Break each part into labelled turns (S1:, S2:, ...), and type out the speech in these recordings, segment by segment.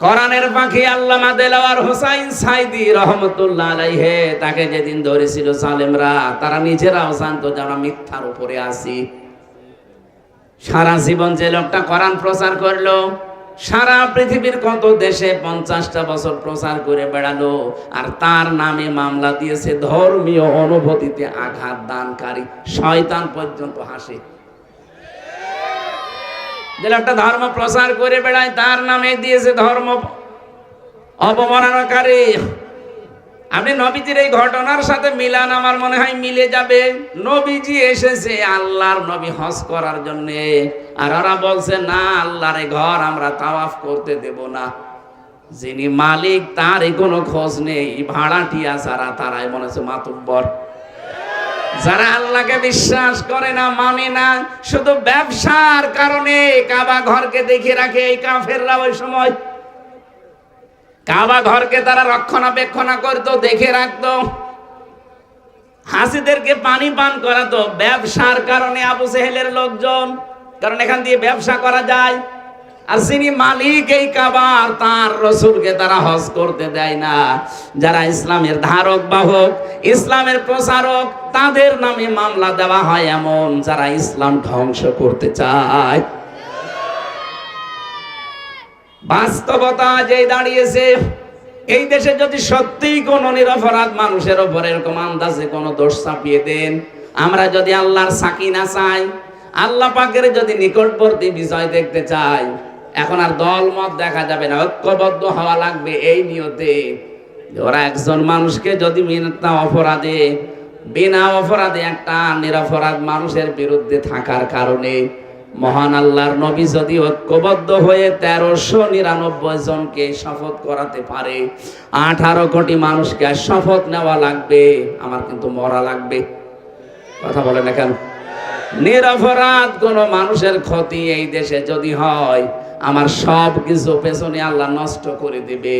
S1: কোরআনের পাখি আল্লামা দেলাওয়ার হোসাইন সাইদি রহমতুল্লাহ আলাইহি, তাকে যেদিন ধরেছিল জালেমরা, তারা নিজেরাও জানতো যে আমরা মিথ্যার উপরে আছি। সারা জীবন যে লোকটা কোরআন প্রচার করলো, সারা পৃথিবীর কত দেশে 50টা বছর প্রচার করে বেড়ালো, আর তার নামে মামলা দিয়েছে ধর্মীয় অনুভূতিতে আঘাত দানকারী। শয়তান পর্যন্ত হাসে। যে লোকটা ধর্ম প্রচার করে বেড়ায়, তার নামে দিয়েছে ধর্ম অবমাননাকারী। আপনি নবীজির এই ঘটনার সাথে মিলান, আমার মনে হয় মিলে যাবে। নবীজি এসেছে আল্লাহর নবী হজ করার জন্য, আর ওরা বলছে না, আল্লাহর ঘর আমরা তাওয়াফ করতে দেব না। যিনি মালিক তারই কোনো খোঁজ নেই, ভাড়াটিয়া যারা তারাই মনে হচ্ছে মাতুব্বর। যারা আল্লাহকে বিশ্বাস করে না, মানে না, শুধু ব্যবসার কারণে কাবা ঘরকে দেখে রাখে এই কাফেররা। ওই সময় কাবা ঘরকে তারা রক্ষণাবেক্ষণ করতো, দেখে রাখতো, হাসিদেরকে পানি পান করাতো ব্যবসার কারণে। আবু জেহেলের লোকজন, কারণ এখান দিয়ে ব্যবসা করা যায়। আর যিনি মালিক এই কাবার, তার রাসূলকে তারা হজ করতে দেয় না। যারা ইসলামের ধারক বাহক, ইসলামের প্রচারক, তাদের নামে মামলা দেওয়া হয় এমন যারা ইসলাম ধ্বংস করতে চায়। বাস্তবতা যে দাঁড়িয়েছে, এই দেশে যদি সত্যিই কোন নিরপরাধ মানুষের উপর এরকম আন্দাজে কোন দোষ চাপিয়ে দেন, আমরা যদি আল্লাহর সাকিনা চাই, আল্লাহ পাকের যদি নিকটবর্তী বিজয় দেখতে চাই, এখন আর দল মত দেখা যাবে না, ঐক্যবদ্ধ হওয়া লাগবে এই নিয়তে। ওরা একজন মানুষকে যদি বিনা অপরাধে একটা নিরপরাধ মানুষের বিরুদ্ধে থাকার কারণে মহান আল্লাহর নবী যদি ঐক্যবদ্ধ হয়ে 1399 জনকে শপথ করাতে পারে, 18 কোটি মানুষকে শপথ নেওয়া লাগবে, আমার কিন্তু মরা লাগবে। কথা বলে না কেন? নিরপরাধ কোন মানুষের ক্ষতি এই দেশে যদি হয়, আমার সব কিছু পেছনে আল্লাহ নষ্ট করে দিবে।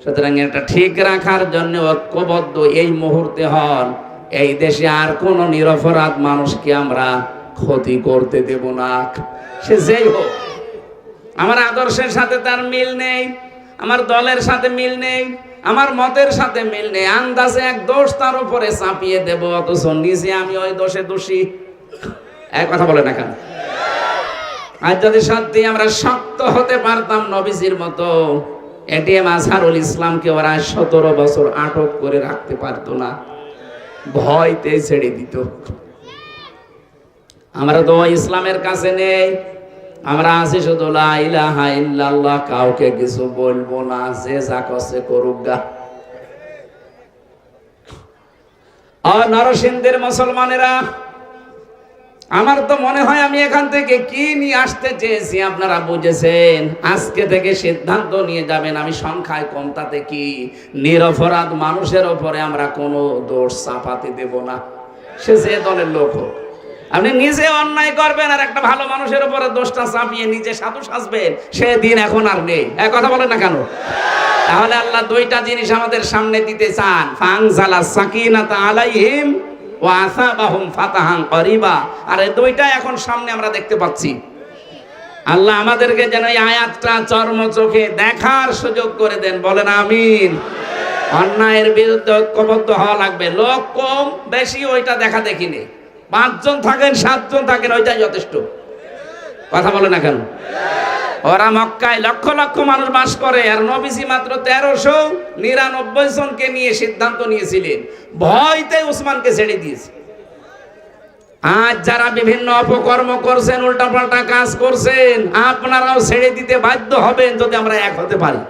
S1: সুতরাং এটা ঠিক রাখার জন্য ঐক্যবদ্ধ এই মুহূর্তে হন। এই দেশে আর কোন নিরপরাধ মানুষকে আমরা ক্ষতি করতে দেব না, সে যেই হোক। আমার আদর্শের সাথে তার মিল নেই, আমার দলের সাথে মিল নেই, আমার মতের সাথে মিল নেই, আন্দাজে এক দোষ তার উপরে চাপিয়ে দেব, অথচ নিজে আমি ওই দোষে দোষী। এক কথা বলে না কেন? আজ যদি সত্যি আমরা শক্ত হতে পারতাম নবীজির মতো, এটিএম আজহারুল ইসলামকে ওরা 17 বছর আটক করে রাখতে পারতো না, ভয়তে ছেড়ে দিত। আমরা তো ইসলামের কাছে নেই, আমরা আছি শুধু লা ইলাহা ইল্লাল্লাহ, কাউকে কিছু বলবো না, যে যা করছে করুক গা। আর নরসিংদীর মুসলমানেরা, আমার তো মনে হয় আমি এখান থেকে কি নিয়ে আসতে চেয়েছি আপনারা বুঝেছেন। আজকে থেকে সিদ্ধান্ত নিয়ে যাবেন, আমি সংখ্যায় কম তাতে কি, নিরপরাধ মানুষের উপরে আমরা কোনো দোষ চাপাতে দেব না, সে যে দলের লোক হোক। আপনি নিজে অন্যায় করবেন আর একটা ভালো মানুষের উপরে দোষটা চাপিয়ে নিজে সাধু সাজবেন, সেদিন এখন আর নেই। এক কথা বলে না কেন? তাহলে আল্লাহ দুইটা জিনিস আমাদের সামনে দিতে চান, ফানজালা সাকিনাতা আলাইহিম ওয়া আসাবাহুম ফাতাহান করিবা। আর এই দুইটা এখন সামনে আমরা দেখতে পাচ্ছি। আল্লাহ আমাদেরকে যেন এই আয়াতটা চর্ম চোখে দেখার সুযোগ করে দেন, বলেন আমিন। অন্যায়ের বিরুদ্ধে ঐক্যবদ্ধ হওয়া লাগবে। লোক কম বেশি ওইটা দেখা দেখি নেই, 5 জন থাকেন 7 জন থাকেন, ওইটাই যথেষ্ট। কথা বলে না কেন? ওরা মক্কায় লক্ষ লক্ষ মানুষ বাস করে, আর নবীজি মাত্র 1399 জনকে নিয়ে সিদ্ধান্ত নিয়েছিলেন, ভয়তে উসমানকে ছেড়ে দিয়েছে। আজ যারা বিভিন্ন অপকর্ম করছেন, উল্টাপাল্টা কাজ করছেন, আপনারাও ছেড়ে দিতে বাধ্য হবেন যদি আমরা এক হতে পারি।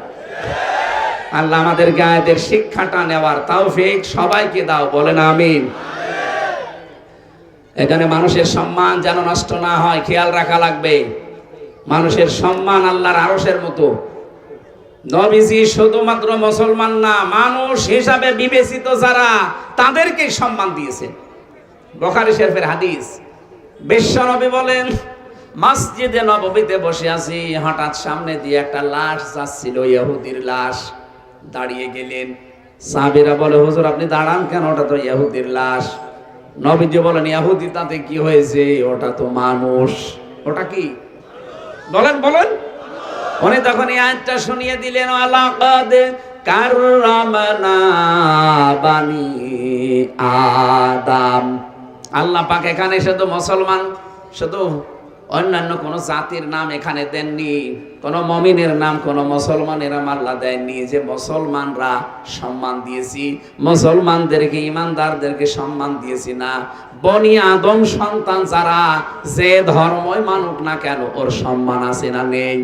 S1: আল্লাহ আমাদেরকে আয়াতের শিক্ষাটা নেওয়ার তৌফিক সবাইকে দাও, বলেন আমিন। এখানে মানুষের সম্মান যেন নষ্ট না হয়, খেয়াল রাখা লাগবে। মানুষের সম্মান আল্লাহর আরশের মতো। নবীজি শুধুমাত্র মুসলমান না, মানুষ হিসাবে বিবেচিত যারা, তাদেরকে সম্মান দিয়েছেন। বুখারী শরীফের হাদিস, বিশ্বনবী বলেন, মসজিদে নববীতে বসে আছি, হঠাৎ সামনে দিয়ে একটা লাশ যাচ্ছিল, ইহুদির লাশ। দাঁড়িয়ে গেলেন। সাহাবীরা বলে, হুজুর আপনি দাঁড়ান কেন? ওটা তো ইহুদির লাশ। নবীজি বলেন, ইহুদি তাতে কি হয়েছে? ওটা তো মানুষ। ওটা কি? বলেন বলেন। উনি তখন এই আয়াতটা শুনিয়ে দিলেন, আলাকাদ কাররামনা বানি আদম। আল্লাহ পাক এখানে শুধু মুসলমান, শুধু অন্যান্য কোন জাতির নাম এখানে দেননি, কোন মুমিনের নাম কোন মুসলমানের নাম আল্লাহ দেননি। যে মুসলমানরা সম্মান দিয়েছি, মুসলমানদেরকে ইমানদারদেরকে সম্মান দিয়েছি না, বনি আদম সন্তান যারা যে ধর্মই মানুক না কেন ওর সম্মান আছে না নেই?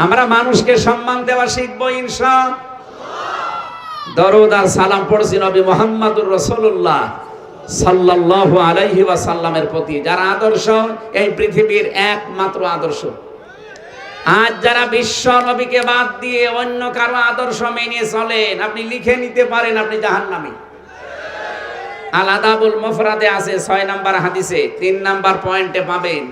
S1: আমরা মানুষকে সম্মান দেওয়া শিখবো ইনশাআল্লাহ। দরুদ আর সালাম পড়ছি নবী মুহাম্মদুর রাসূলুল্লাহ সাল্লাল্লাহু আলাইহি ওয়াসাল্লামের প্রতি, যার আদর্শ এই পৃথিবীর একমাত্র আদর্শ। আজ যারা বিশ্ব নবীকে বাদ দিয়ে অন্য কারো আদর্শ মেনে চলেন, আপনি লিখে নিতে পারেন আপনি জাহান্নামী। আল আদাবুল মুফরাদে আছে 6 নাম্বার হাদিসে 3 নাম্বার পয়েন্টে পাবেন,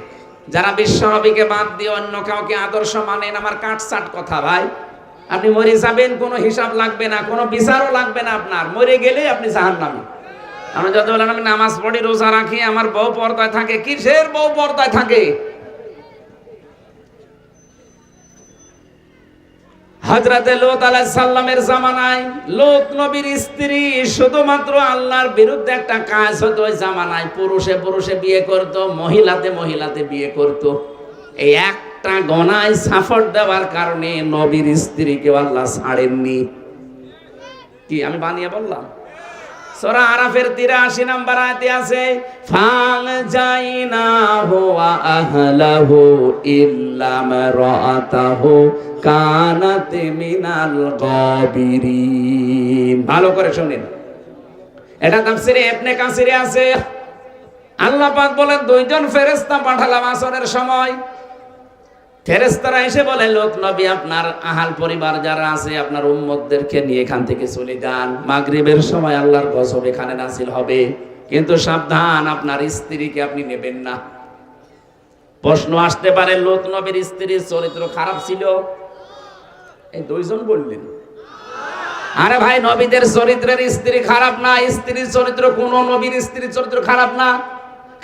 S1: যারা বিশ্ব নবীকে বাদ দিয়ে অন্য কাউকে আদর্শ মানেন, আমার কাটছাট কথা ভাই, আপনি মরে যাবেন, কোনো হিসাব লাগবে না, কোনো বিচারও লাগবে না, আপনার মরে গেলেই আপনি জাহান্নামী। আমরা যত বলেন আমি নামাজ পড়ি, রোজা রাখি, আমার বউ পর্দায় থাকে, কিসের বউ পর্দায় থাকে? হযরতে লূত আলাইহিস সালামের জামানায় লূত নবীর স্ত্রী শুধুমাত্র আল্লাহর বিরুদ্ধে একটা কাজ হতো, ওই জামানায় পুরুষে পুরুষে বিয়ে করত, মহিলাতে মহিলাতে বিয়ে করত। এই একটা গনায় সাফর দেওয়ার কারণে নবীর স্ত্রীকে আল্লাহ ছাড়েননি। কি আমি বানিয়ে বললাম? সূরা আরাফের 83 নাম্বার আয়াতে আছে, ফাল জাইনাহু ওয়া আহলাহু ইল্লা মারাতাহু কানাত মিনাল গাবিরিন। ভালো করে শুনেন, এটা তাফসীরে ইবনে কাসিরে আছে। আল্লাহ পাক বলেন, দুইজন ফেরেশতা পাঠালাম আসরের সময়। ফেরেশতারা এসে বলে, লোক নবী আপনার আহাল পরিবার যারা আছে আপনার উম্মতদেরকে নিয়ে এখান থেকে চলে যান, মাগরিবের সময় আল্লাহর গজব এখানে নাযিল হবে, কিন্তু সাবধান আপনার স্ত্রীকে আপনি নেবেন না। প্রশ্ন আসতে পারে, লোক নবীর স্ত্রীর চরিত্র খারাপ ছিল? এই দুইজন বললেন, আরে ভাই নবীদের চরিত্রের স্ত্রী খারাপ না, স্ত্রীর চরিত্র কোন নবীর স্ত্রীর চরিত্র খারাপ না,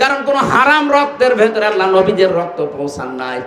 S1: কারণ কোন হারাম রক্তের ভেতরে আল্লাহ নবীদের রক্ত পৌঁছান নাই।